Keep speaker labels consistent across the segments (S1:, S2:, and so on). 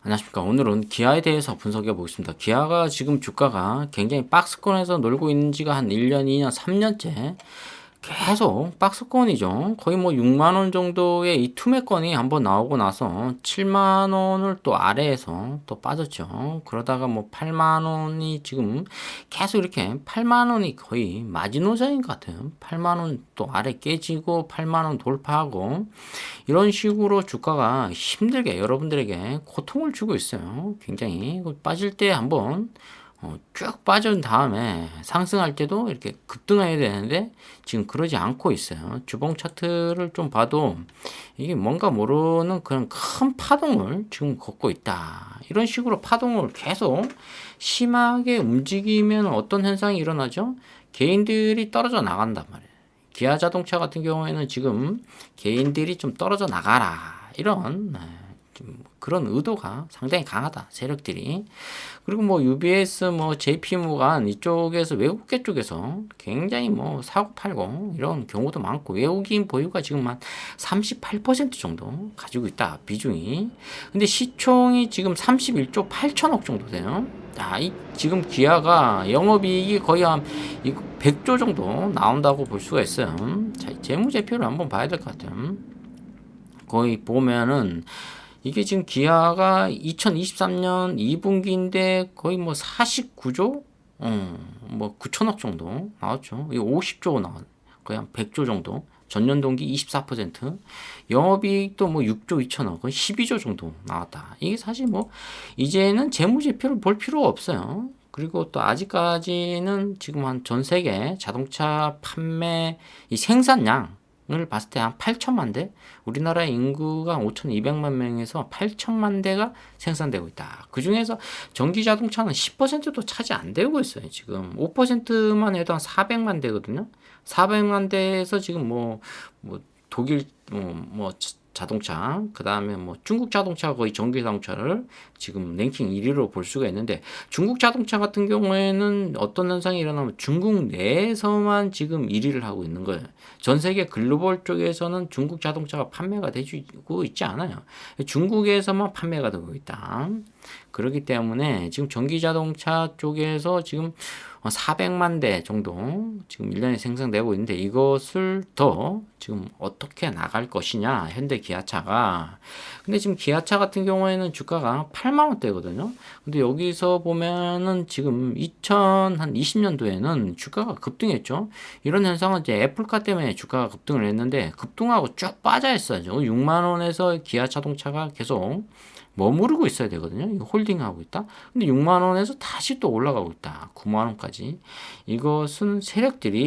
S1: 안녕하십니까. 오늘은 기아에 대해서 분석해 보겠습니다. 기아가 지금 주가가 굉장히 박스권에서 놀고 있는 지가 한 1년, 2년, 3년째 계속 박스권이죠. 거의 뭐 6만 원 정도의 이 투매권이 한번 나오고 나서 7만 원을 또 아래에서 또 빠졌죠. 그러다가 뭐 8만 원이 지금 계속 이렇게 8만 원이 거의 마지노선인 것 같아요. 8만 원 또 아래 깨지고 8만 원 돌파하고 이런 식으로 주가가 힘들게 여러분들에게 고통을 주고 있어요. 굉장히 빠질 때 한번 쭉 빠진 다음에 상승할 때도 이렇게 급등해야 되는데 지금 그러지 않고 있어요. 주봉 차트를 좀 봐도 이게 뭔가 모르는 그런 큰 파동을 지금 걷고 있다. 이런 식으로 파동을 계속 심하게 움직이면 어떤 현상이 일어나죠? 개인들이 떨어져 나간단 말이에요. 기아 자동차 같은 경우에는 지금 개인들이 좀 떨어져 나가라. 이런 좀 그런 의도가 상당히 강하다. 세력들이. 그리고 뭐 UBS 뭐 JP모간 이쪽에서 외국계 쪽에서 굉장히 뭐 사고 팔고 이런 경우도 많고 외국인 보유가 지금 한 38% 정도 가지고 있다. 비중이. 근데 시총이 지금 31조 8천억 정도 돼요. 이 지금 기아가 영업이익이 거의 한 100조 정도 나온다고 볼 수가 있어요. 자, 재무제표를 한번 봐야 될 것 같아요. 거의 보면은 이게 지금 기아가 2023년 2분기인데 거의 뭐 49조? 뭐 9천억 정도 나왔죠. 이 50조 나왔, 거의 한 100조 정도. 전년 동기 24%. 영업이익도 뭐 6조 2천억, 거의 12조 정도 나왔다. 이게 사실 뭐 이제는 재무제표를 볼 필요가 없어요. 그리고 또 아직까지는 지금 한 전 세계 자동차 판매 이 생산량 을 봤을 때 한 8천만 대, 우리나라 인구가 5,200만 명에서 8천만 대가 생산되고 있다. 그 중에서 전기 자동차는 10%도 차지 안 되고 있어요. 지금 5%만 해도 한 400만 대거든요. 400만 대에서 지금 뭐 독일 뭐 자동차, 그 다음에 뭐 중국 자동차 거의 전기 자동차를 지금 랭킹 1위로 볼 수가 있는데 중국 자동차 같은 경우에는 어떤 현상이 일어나면 중국 내에서만 지금 1위를 하고 있는 거예요. 전 세계 글로벌 쪽에서는 중국 자동차가 판매가 되고 있지 않아요. 중국에서만 판매가 되고 있다. 그렇기 때문에 지금 전기 자동차 쪽에서 지금 400만 대 정도 지금 1년에 생산되고 있는데 이것을 더 지금 어떻게 나갈 것이냐 현대 기아차가. 근데 지금 기아차 같은 경우에는 주가가 8만 원대거든요. 근데 여기서 보면은 지금 2020년도에는 주가가 급등했죠. 이런 현상은 이제 애플카 때문에 주가가 급등을 했는데 급등하고 쭉 빠져 있어야죠. 6만 원에서 기아 자동차가 계속 머무르고 있어야 되거든요. 이거 홀딩하고 있다. 근데 6만 원에서 다시 또 올라가고 있다. 9만 원까지. 이것은 세력들이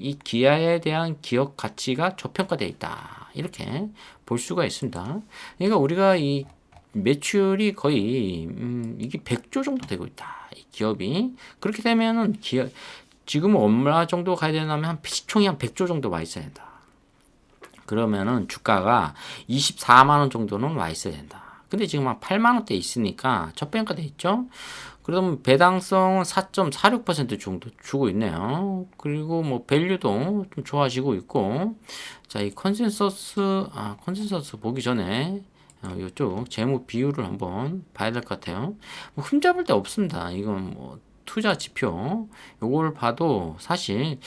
S1: 이 기아에 대한 기업 가치가 저평가되어 있다. 이렇게 볼 수가 있습니다. 그러니까 우리가 이 매출이 거의 이게 100조 정도 되고 있다. 이 기업이. 그렇게 되면은 기업 지금은 얼마 정도 가야 되냐면 한 시총이 한 100조 정도 와 있어야 된다. 그러면은 주가가 24만 원 정도는 와 있어야 된다. 근데 지금 한 8만 원대 있으니까 저평가돼 있죠. 그러면 배당성은 4.46% 정도 주고 있네요. 그리고 뭐 밸류도 좀 좋아지고 있고. 자, 이 컨센서스 보기 전에 이쪽 재무 비율을 한번 봐야 될 것 같아요. 뭐 흠잡을 데 없습니다. 이건 뭐 투자 지표 요걸 봐도 사실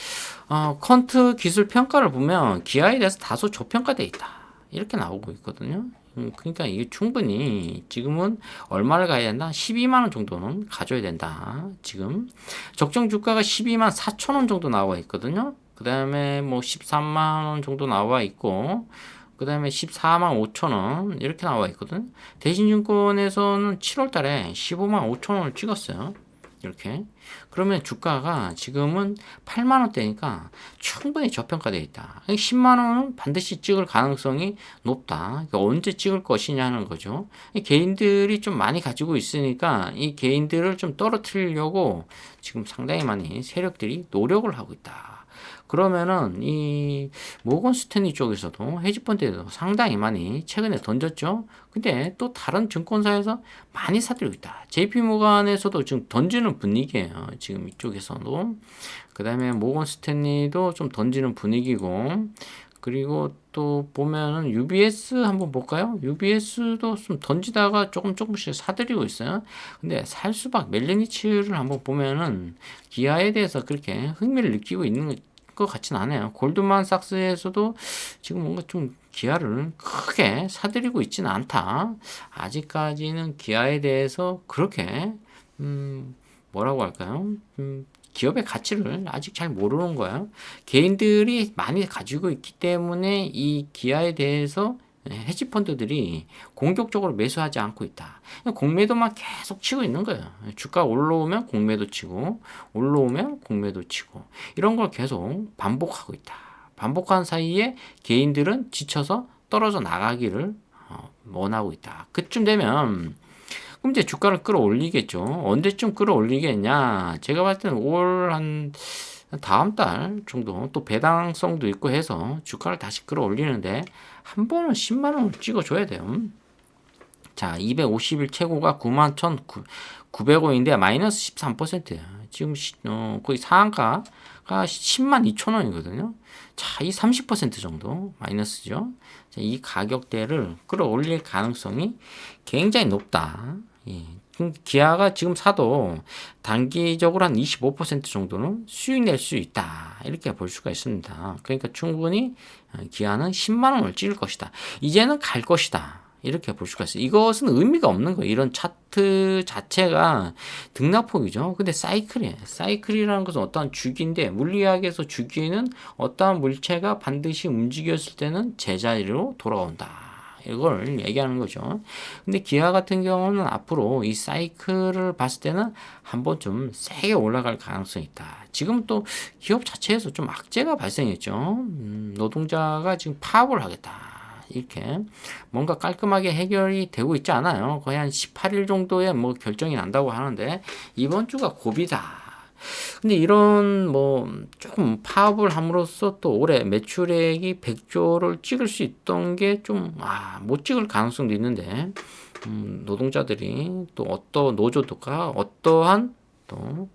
S1: 퀀트 기술 평가를 보면 기아에 대해서 다소 저평가돼 있다. 이렇게 나오고 있거든요. 그러니까 이게 충분히 지금은 얼마를 가야 된다? 12만 원 정도는 가져야 된다. 지금 적정 주가가 12만 4천 원 정도 나와 있거든요. 그 다음에 뭐 13만 원 정도 나와 있고, 그 다음에 14만 5천 원 이렇게 나와 있거든. 대신증권에서는 7월 달에 15만 5천 원을 찍었어요. 이렇게. 그러면 주가가 지금은 8만 원대니까 충분히 저평가되어 있다. 10만 원은 반드시 찍을 가능성이 높다. 그러니까 언제 찍을 것이냐는 거죠. 개인들이 좀 많이 가지고 있으니까 이 개인들을 좀 떨어뜨리려고 지금 상당히 많이 세력들이 노력을 하고 있다. 그러면은 이 모건 스탠리 쪽에서도 헤지펀드에서 상당히 많이 최근에 던졌죠. 근데 또 다른 증권사에서 많이 사들고 있다. JP 모간에서도 지금 던지는 분위기예요. 지금 이쪽에서도. 그 다음에 모건 스탠리도 좀 던지는 분위기고, 그리고 또 보면은 UBS 한번 볼까요? UBS도 좀 던지다가 조금씩 사들이고 있어요. 근데 살 수박 멜리니츠를 한번 보면은 기아에 대해서 그렇게 흥미를 느끼고 있는 것 같진 않아요. 골드만삭스에서도 지금 뭔가 좀 기아를 크게 사들이고 있지는 않다. 아직까지는 기아에 대해서 그렇게 뭐라고 할까요? 기업의 가치를 아직 잘 모르는 거예요. 개인들이 많이 가지고 있기 때문에 이 기아에 대해서 헤지펀드들이 공격적으로 매수하지 않고 있다. 공매도만 계속 치고 있는 거예요. 주가 올라오면 공매도 치고 올라오면 공매도 치고 이런 걸 계속 반복하고 있다. 반복한 사이에 개인들은 지쳐서 떨어져 나가기를 원하고 있다. 그쯤 되면 그럼 이제 주가를 끌어올리겠죠. 언제쯤 끌어올리겠냐? 제가 봤을 때는 올 한 다음 달 정도 또 배당성도 있고 해서 주가를 다시 끌어올리는데 한 번은 10만 원을 찍어줘야 돼요. 자, 250일 최고가 91,900원인데 마이너스 13%예요. 지금 거의 상한가가 10만 2천 원이거든요. 자, 이 30% 정도 마이너스죠. 자, 이 가격대를 끌어올릴 가능성이 굉장히 높다. 예. 기아가 지금 사도 단기적으로 한 25% 정도는 수익 낼 수 있다. 이렇게 볼 수가 있습니다. 그러니까 충분히 기아는 10만 원을 찍을 것이다. 이제는 갈 것이다. 이렇게 볼 수가 있어요. 이것은 의미가 없는 거예요. 이런 차트 자체가 등락폭이죠. 근데 사이클이에요. 사이클이라는 것은 어떠한 주기인데 물리학에서 주기는 어떠한 물체가 반드시 움직였을 때는 제자리로 돌아온다. 이걸 얘기하는 거죠. 근데 기아 같은 경우는 앞으로 이 사이클을 봤을 때는 한번 좀 세게 올라갈 가능성이 있다. 지금 또 기업 자체에서 좀 악재가 발생했죠. 노동자가 지금 파업을 하겠다. 이렇게 뭔가 깔끔하게 해결이 되고 있지 않아요. 거의 한 18일 정도에 뭐 결정이 난다고 하는데 이번 주가 고비다. 근데 이런 뭐 조금 파업을 함으로써 또 올해 매출액이 100조를 찍을 수 있던 게 좀 못 찍을 가능성도 있는데 노동자들이 또 어떤 노조가 어떠한 또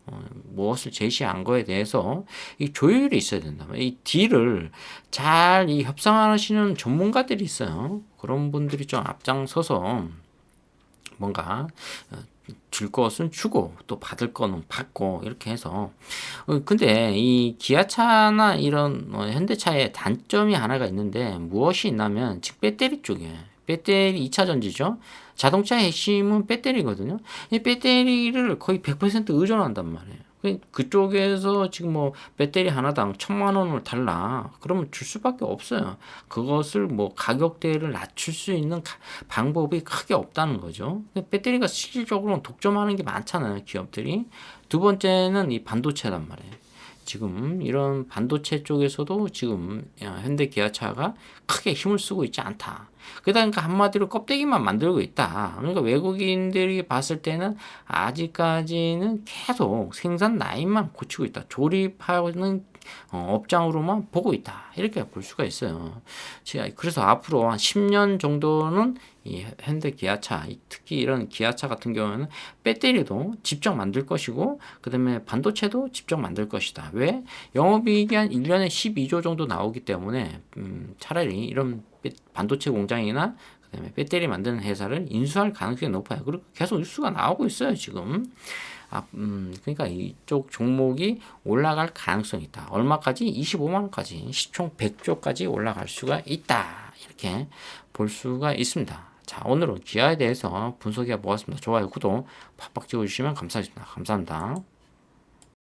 S1: 무엇을 제시한 거에 대해서 이 조율이 있어야 된다. 이 딜을 잘 이 협상하시는 전문가들이 있어요. 그런 분들이 좀 앞장서서 뭔가 줄 것은 주고 또 받을 거는 받고 이렇게 해서 근데 이 기아차나 이런 현대차의 단점이 하나가 있는데 무엇이 있냐면 즉 배터리 쪽에 배터리 2차 전지죠. 자동차의 핵심은 배터리거든요. 이 배터리를 거의 100% 의존한단 말이에요. 그쪽에서 지금 뭐 배터리 하나당 1,000만 원을 달라. 그러면 줄 수밖에 없어요. 그것을 뭐 가격대를 낮출 수 있는 방법이 크게 없다는 거죠. 배터리가 실질적으로는 독점하는 게 많잖아요. 기업들이. 두 번째는 이 반도체란 말이에요. 지금 이런 반도체 쪽에서도 지금 현대 기아차가 크게 힘을 쓰고 있지 않다. 그러니까 한마디로 껍데기만 만들고 있다. 그러니까 외국인들이 봤을 때는 아직까지는 계속 생산 라인만 고치고 있다. 조립하는 업장으로만 보고 있다. 이렇게 볼 수가 있어요. 그래서 앞으로 한 10년 정도는 이 현대 기아차, 특히 이런 기아차 같은 경우는 배터리도 직접 만들 것이고, 그 다음에 반도체도 직접 만들 것이다. 왜? 영업이익이 한 1년에 12조 정도 나오기 때문에, 차라리 이런 반도체 공장이나 그다음에 배터리 만드는 회사를 인수할 가능성이 높아요. 그리고 계속 뉴스가 나오고 있어요, 지금. 그러니까 이쪽 종목이 올라갈 가능성이 있다. 얼마까지? 25만 원까지, 시총 100조까지 올라갈 수가 있다. 이렇게 볼 수가 있습니다. 자, 오늘은 기아에 대해서 분석해 보았습니다. 좋아요, 구독 팍팍 찍어주시면 감사하겠습니다. 감사합니다.